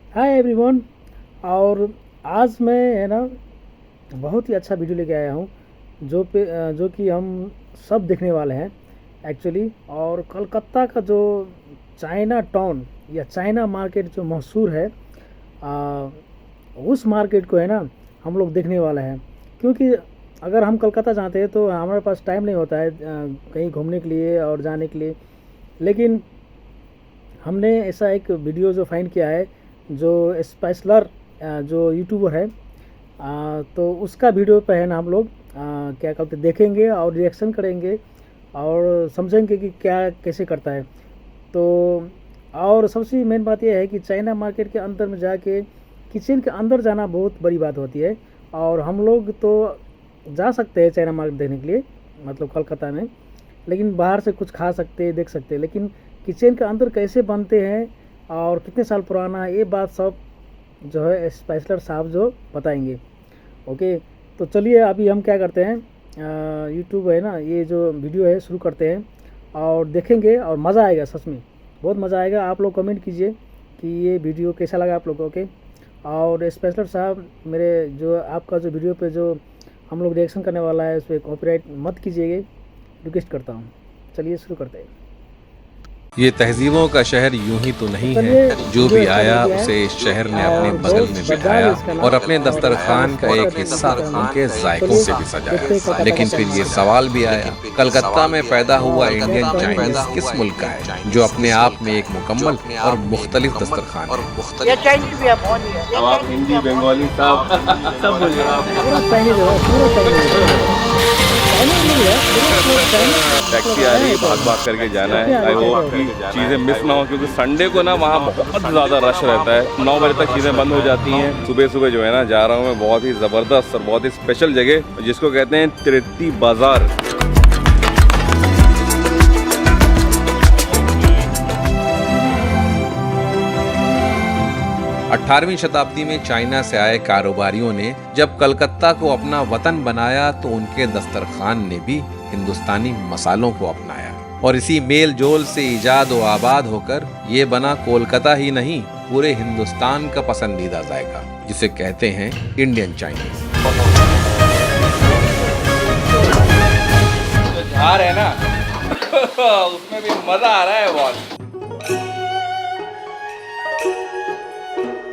Hi everyone. और आज मैं है ना बहुत ही अच्छा वीडियो लेके आया हूँ जो कि हम सब देखने वाले हैं एक्चुअली। और कलकत्ता का जो चाइना टाउन या चाइना मार्केट जो मशहूर है, आ, उस मार्केट को है ना हम लोग देखने वाले हैं। क्योंकि अगर हम कलकत्ता जाते हैं तो हमारे पास टाइम नहीं होता है कहीं घूमने के लिए और जाने के लिए। लेकिन हमने ऐसा एक वीडियो जो फाइंड किया है, जो स्पेशलर जो यूट्यूबर है, तो उसका वीडियो पे है ना हम लोग क्या कहते देखेंगे और रिएक्शन करेंगे और समझेंगे कि क्या कैसे करता है। तो और सबसे मेन बात यह है कि चाइना मार्केट के अंदर में जाके किचन के अंदर जाना बहुत बड़ी बात होती है। और हम लोग तो जा सकते हैं चाइना मार्केट देखने के लिए, मतलब कलकत्ता में, लेकिन बाहर से कुछ खा सकते हैं, देख सकते हैं। लेकिन किचन के अंदर कैसे बनते हैं और कितने साल पुराना है, ये बात सब जो है स्पेशलर साहब जो बताएंगे। ओके, तो चलिए अभी हम क्या करते हैं, यूट्यूब है ना, ये जो वीडियो है शुरू करते हैं और देखेंगे और मज़ा आएगा, सच में बहुत मज़ा आएगा। आप लोग कमेंट कीजिए कि ये वीडियो कैसा लगा आप लोगों को। ओके, और स्पेशलर साहब मेरे जो आपका जो वीडियो पे जो हम लोग रिएक्शन करने वाला है उस पर कॉपीराइट मत कीजिएगा, रिक्वेस्ट करता हूँ। चलिए शुरू करते हैं। ये तहजीबों का शहर यूं ही तो नहीं है, जो भी आया उसे इस शहर ने अपने बगल में बिठाया और अपने दस्तरखान का एक हिस्सा उनके जायकों से भी सजाया। लेकिन फिर ये सवाल भी आया, कलकत्ता में पैदा हुआ इंडियन चाइनीज किस मुल्क का है, जो अपने आप में एक मुकम्मल और मुख्तलिफ दस्तरखान है। अब आप हिंदी बंगाली सब बोल टैक्सी आ रही है, भाग भाग करके जाना है। आई होप कि चीज़ें मिस ना हो, क्योंकि संडे को ना वहाँ बहुत ज़्यादा रश रहता है। 9 बजे तक चीज़ें बंद हो जाती हैं। सुबह सुबह जो है ना जा रहा हूँ मैं बहुत ही ज़बरदस्त और बहुत ही स्पेशल जगह, जिसको कहते हैं तिरुत्ती बाज़ार। 18वीं शताब्दी में चाइना से आए कारोबारियों ने जब कलकत्ता को अपना वतन बनाया तो उनके दस्तरखान ने भी हिंदुस्तानी मसालों को अपनाया और इसी मेल जोल से इजाद व आबाद होकर ये बना कोलकाता ही नहीं, पूरे हिंदुस्तान का पसंदीदा जायका, जिसे कहते हैं इंडियन चाइनीज। झार है ना उसमें भी मजा आ रहा है बहुत।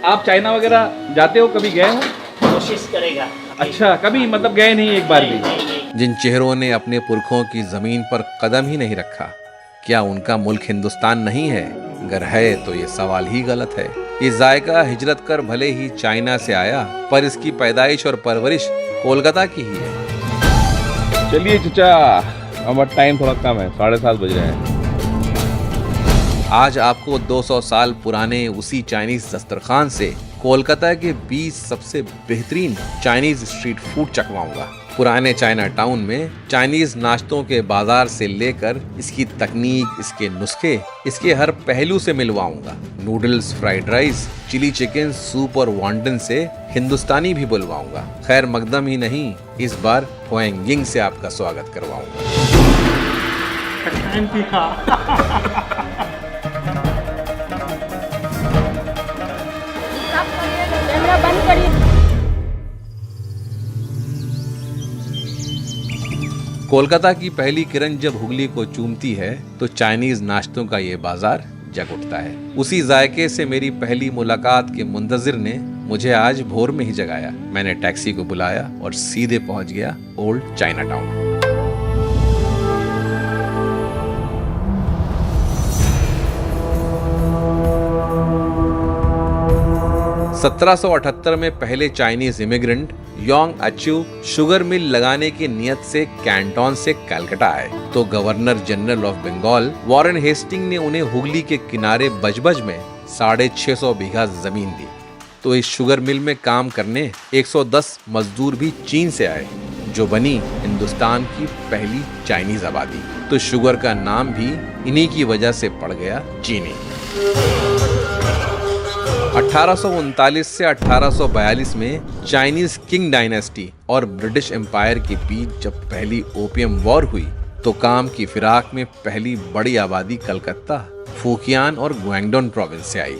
आप चाइना वगैरह जाते हो, कभी गए हो? कोशिश करेगा। अच्छा, कभी मतलब गए नहीं एक बार भी? जिन चेहरों ने अपने पुरखों की जमीन पर कदम ही नहीं रखा, क्या उनका मुल्क हिंदुस्तान नहीं है? अगर है तो ये सवाल ही गलत है। ये जायका हिजरत कर भले ही चाइना से आया, पर इसकी पैदाइश और परवरिश कोलकाता की ही है। चलिए चचा, हमारा टाइम थोड़ा कम है, 7:30 बज रहे हैं। आज आपको 200 साल पुराने उसी चाइनीज दस्तरखान से कोलकाता के 20 सबसे बेहतरीन चाइनीज स्ट्रीट फूड चखवाऊंगा। पुराने चाइना टाउन में चाइनीज नाश्तों के बाजार से लेकर इसकी तकनीक, इसके नुस्खे, इसके हर पहलू से मिलवाऊंगा। Noodles, fried rice, chilli chicken, soup और वॉन्टन से हिंदुस्तानी भी बुलवाऊंगा। खैर मकदम ही नहीं, इस बार होएंगिंग से आपका स्वागत करवाऊंगा। कोलकाता की पहली किरण जब हुगली को चूमती है तो चाइनीज नाश्तों का ये बाजार जग उठता है। उसी जायके से मेरी पहली मुलाकात के मुंतजिर ने मुझे आज भोर में ही जगाया। मैंने टैक्सी को बुलाया और सीधे पहुंच गया ओल्ड चाइना टाउन। 1778 में पहले Chinese immigrant Yong Achew sugar mill लगाने की नियत से कैंटोन से कलकत्ता आए तो governor general of Bengal Warren Hasting ने उन्हें हुगली के किनारे बजबज में 650 बीघा जमीन दी। तो इस शुगर मिल में काम करने 110 मजदूर भी चीन से आए, जो बनी हिंदुस्तान की पहली चाइनीज आबादी। तो शुगर का नाम भी इन्हीं की वजह से पड़ गया चीनी। 1839 से 1842 में चाइनीज किंग डायनेस्टी और ब्रिटिश एम्पायर के बीच जब पहली ओपियम वॉर हुई तो काम की फिराक में पहली बड़ी आबादी कलकत्ता, फूकियान और ग्वांगडोंग प्रोविंस से आई।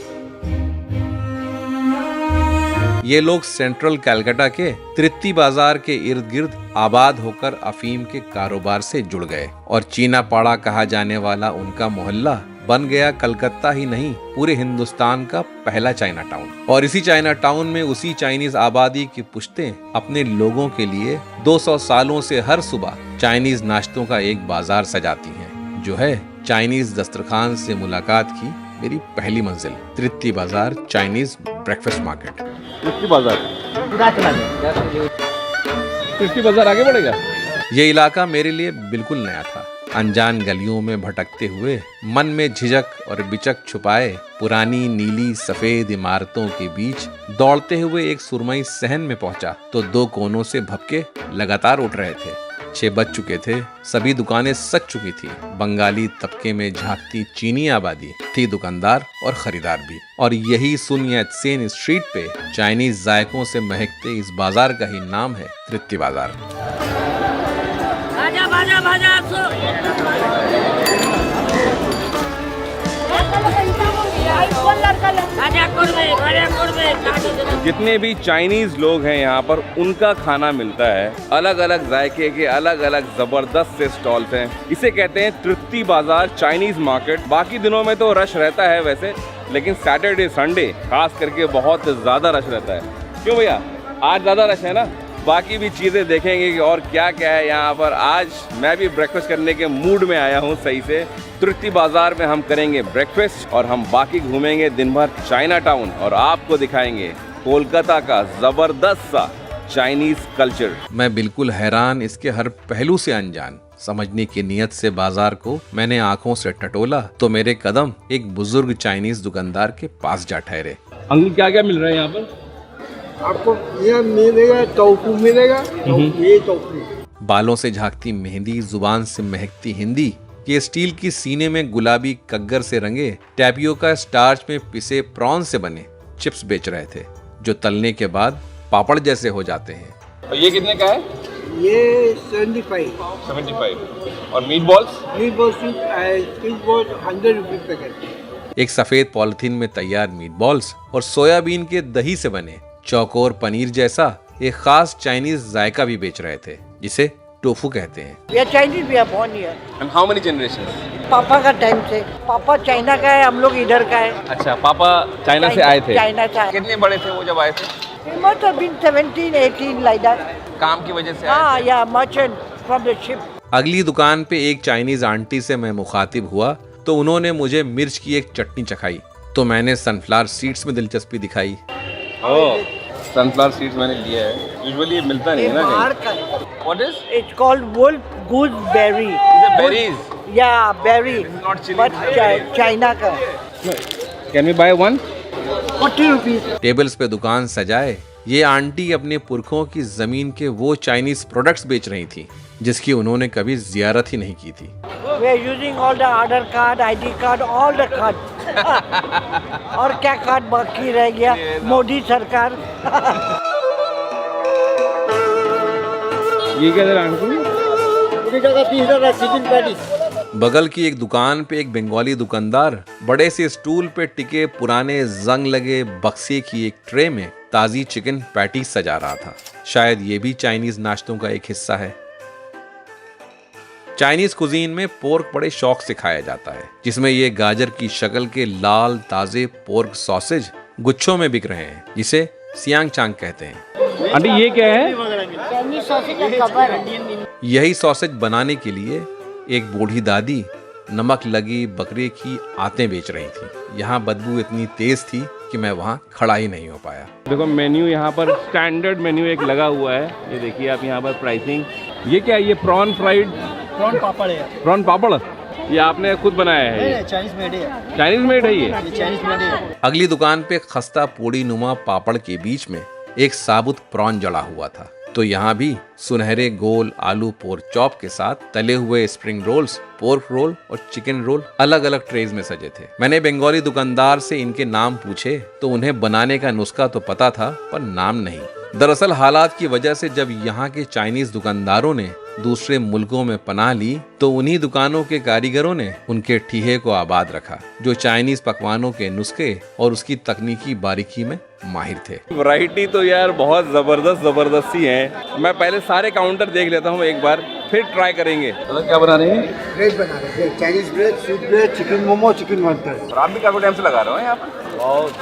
ये लोग सेंट्रल कलकत्ता के तृप्ति बाजार के इर्द गिर्द आबाद होकर अफीम के कारोबार से जुड़ गए और चीना पाड़ा कहा जाने वाला उनका मोहल्ला बन गया कलकत्ता ही नहीं पूरे हिंदुस्तान का पहला चाइना टाउन। और इसी चाइना टाउन में उसी चाइनीज आबादी की पुश्तें अपने लोगों के लिए 200 सालों से हर सुबह चाइनीज नाश्तों का एक बाजार सजाती हैं, जो है चाइनीज दस्तरखान से मुलाकात की मेरी पहली मंजिल, तृप्ति बाजार चाइनीज ब्रेकफास्ट मार्केट। तृप्ति बाजार आगे बढ़ेगा। ये इलाका मेरे लिए बिल्कुल नया था। अनजान गलियों में भटकते हुए मन में झिझक और बिचक छुपाए पुरानी नीली सफेद इमारतों के बीच दौड़ते हुए एक सुरमई सहन में पहुंचा तो 2 कोनों से भपके लगातार उठ रहे थे। 6 बज चुके थे, सभी दुकानें सज चुकी थी। बंगाली तबके में झांकती चीनी आबादी थी, दुकानदार और खरीदार भी। और यही सुन यत्सेन स्ट्रीट पे चाइनीज जायकों से महकते इस बाजार का ही नाम है तृप्ति बाजार। जितने भी चाइनीज लोग हैं यहाँ पर उनका खाना मिलता है। अलग अलग जायके के अलग अलग जबरदस्त से स्टॉल्स हैं। इसे कहते हैं तृप्ति बाजार चाइनीज मार्केट। बाकी दिनों में तो रश रहता है वैसे, लेकिन सैटरडे संडे खास करके बहुत ज्यादा रश रहता है। क्यों भैया, आज ज्यादा रश है ना? बाकी भी चीज़ें देखेंगे कि और क्या क्या है यहाँ पर। आज मैं भी ब्रेकफास्ट करने के मूड में आया हूँ सही से। तृप्ति बाजार में हम करेंगे ब्रेकफास्ट और हम बाकी घूमेंगे दिन भर चाइना टाउन और आपको दिखाएंगे कोलकाता का जबरदस्त सा चाइनीज कल्चर। मैं बिल्कुल हैरान, इसके हर पहलू से अनजान समझने की नियत से बाजार को मैंने आंखों से टटोला तो मेरे कदम एक बुजुर्ग चाइनीज दुकानदार के पास जा ठहरे। अंकल क्या क्या मिल रहा है यहाँ पर? आपको ये मिलेगा, टोफू मिलेगा, ये टोफू। बालों से झांकती मेहंदी, जुबान से महकती हिंदी, ये स्टील की सीने में गुलाबी कग्गर से रंगे टैपियोका स्टार्च में पिसे प्रॉन से बने चिप्स बेच रहे थे, जो तलने के बाद पापड़ जैसे हो जाते हैं। और ये कितने का है? ये 75। और मीट बॉल्स? मीट बॉल्स 100 रुपये पैकेट। एक सफेद पॉलिथीन में तैयार मीट बॉल्स और सोयाबीन के दही से बने चौकोर पनीर जैसा एक खास चाइनीज जायका भी बेच रहे थे, जिसे टोफू कहते हैं। ये चाइनीज भी है, बहुत ही है। And how many generation? पापा का टाइम से। पापा चाइना का है, हम लोग इधर का है। अच्छा, पापा चाइना से आए थे? चाइना से आए। कितने बड़े थे वो जब आए थे? He must have been 17, 18 like that. काम की वजह से हाँ, या merchant from the ship. अगली दुकान पे एक चाइनीज आंटी से मैं मुखातिब हुआ तो उन्होंने मुझे मिर्च की एक चटनी चखाई तो मैंने सनफ्लावर सीड्स में दिलचस्पी दिखाई। सनफ्लावर सीड्स मैंने लिया है। यूजुअली ये मिलता नहीं है ना बाहर कहीं। का है। What is? It's called wolf gooseberry. Is it berries? Yeah, berry. This is not chili, But this is berry. China का। Can we buy one? 40 rupees. Tables पे दुकान सजाए ये आंटी अपने पुरखों की जमीन के वो चाइनीज प्रोडक्ट्स बेच रही थी जिसकी उन्होंने कभी जियारत ही नहीं की थी। We are using all the Aadhaar card, ID card, all the card. और क्या कार्ड बाकी रह गया? मोदी सरकार। ये क्या है अंकल? बगल की एक दुकान पे एक बंगाली दुकानदार बड़े से स्टूल पे टिके पुराने जंग लगे बक्से की एक ट्रे में ताजी चिकन पैटीज सजा रहा था। शायद ये भी चाइनीज नाश्तों का एक हिस्सा है। चाइनीज कुजीन में पोर्क बड़े शौक से खाया जाता है, जिसमें ये गाजर की शक्ल के लाल ताजे पोर्क सॉसेज गुच्छों में बिक रहे हैं, जिसे सियांग चांग कहते हैं। आंटी ये क्या है? चाइनीज सॉसेज का कवर है। यही सॉसेज बनाने के लिए एक बूढ़ी दादी नमक लगी बकरे की आंतें बेच रही थी। यहाँ बदबू इतनी तेज थी कि मैं वहाँ खड़ा ही नहीं हो पाया। देखो मेन्यू यहाँ पर स्टैंडर्ड मेन्यू एक लगा हुआ है। ये देखिए आप यहाँ पर प्राइसिंग। ये क्या है? ये प्रॉन फ्राइड प्रॉन पापड़ है। प्रॉन पापड़ ये आपने खुद बनाया है? ये चाइनीज मेड है। चाइनीज मेड है ये? चाइनीज मेड है। अगली दुकान पे खस्ता पूड़ी नुमा पापड़ के बीच में एक साबुत प्रॉन जड़ा हुआ था, तो यहाँ भी सुनहरे गोल आलू पोर्क चॉप के साथ तले हुए स्प्रिंग रोल्स, पोर्क रोल और चिकन रोल अलग अलग ट्रेज में सजे थे। मैंने बंगाली दुकानदार से इनके नाम पूछे तो उन्हें बनाने का नुस्खा तो पता था पर नाम नहीं। दरअसल हालात की वजह से जब यहाँ के चाइनीज दुकानदारों ने दूसरे मुल्कों में पनाह ली तो उन्हीं दुकानों के कारीगरों ने उनके ठीहे को आबाद रखा, जो चाइनीज पकवानों के नुस्खे और उसकी तकनीकी बारीकी में माहिर थे। वैरायटी तो यार बहुत जबरदस्त सी है। मैं पहले सारे काउंटर देख लेता हूँ एक बार, फिर ट्राई करेंगे। तो क्या बना रहे हैं? ब्रेड बना रहे हैं, Chinese bread, sweet bread, chicken momo, chicken wonton. और आप भी काफी टाइम से लगा रहे हो यहाँ पर? बहुत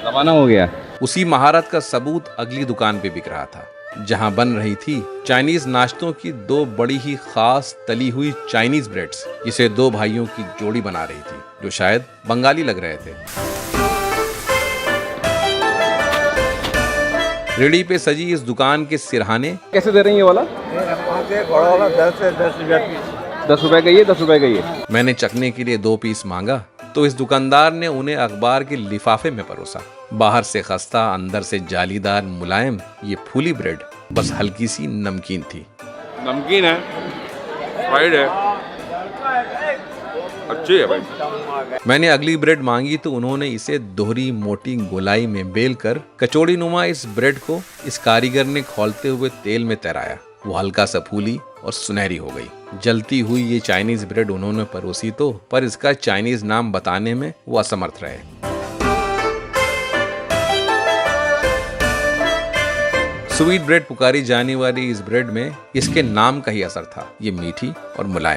जमाना हो गया। उसी महारत का सबूत अगली दुकान पे बिक रहा था, जहां बन रही थी चाइनीज नाश्तों की दो बड़ी ही खास तली हुई चाइनीज ब्रेड्स, जिसे दो भाइयों की जोड़ी बना रही थी, जो शायद बंगाली लग रहे थे। रेडी पे सजी इस दुकान के सिरहाने कैसे दे रही है ये वाला? 10 रुपए का ये, 10 रुपए का ये। मैंने चखने के लिए 2 पीस मांगा तो इस दुकानदार ने उन्हें अखबार के लिफाफे में परोसा। बाहर से खस्ता, अंदर से जालीदार मुलायम ये फूली ब्रेड बस हल्की सी नमकीन थी। नमकीन है, फ्राइड है, अच्छी है भाई। मैंने अगली ब्रेड मांगी तो उन्होंने इसे दोहरी मोटी गोलाई में बेल कर कचौड़ी नुमा इस ब्रेड को इस कारीगर ने खौलते हुए तेल में तैराया। वो हल्का सा फूली और सुनहरी हो गई। जलती हुई ये चाइनीज ब्रेड उन्होंने परोसी तो, पर इसका चाइनीज नाम बताने में वो असमर्थ रहे। स्वीट ब्रेड पुकारी जाने वाली इस ब्रेड में इसके नाम का ही असर था। ये मीठी और मुलायम